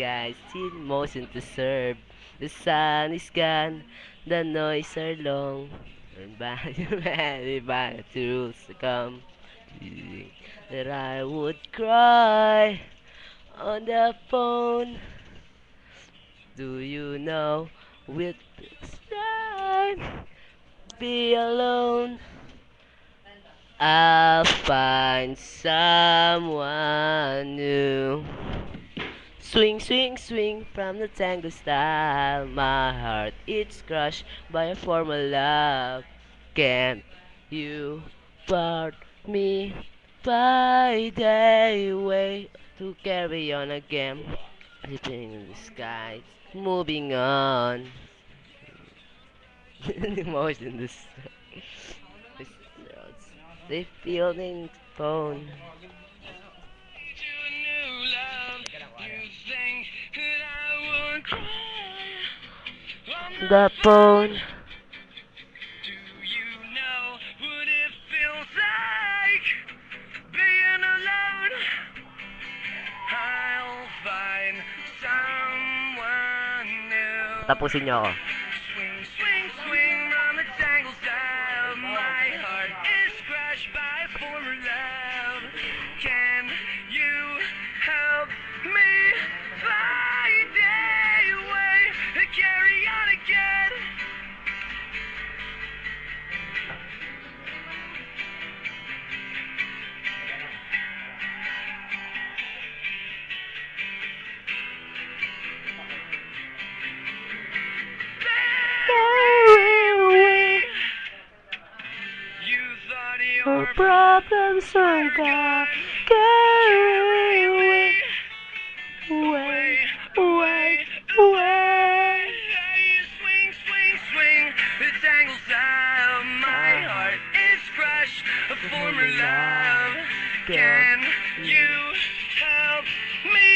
guys, in motion to serve. The sun is gone, the noise are long. And by ready by the rules to come. That I would cry on the phone. Do you know with this time be alone? I'll find someone new. Swing, swing, swing from the tango style. My heart it's crushed by a formal love. Can't you part me by day way to carry on again? Sleeping in the sky, moving on. Emotions. They feeling phone. The phone. Do you know what it feels like being alone? I'll find someone new. Tapusin niyo ako. Swing, swing, swing on the tangle style. My heart is crushed by former love. Can you help me find a way to carry on again? You thought your Problems are gone. Carry away, away, away, away. Swing, swing, swing, the tangle style. My heart is crushed, a former love. Can you help me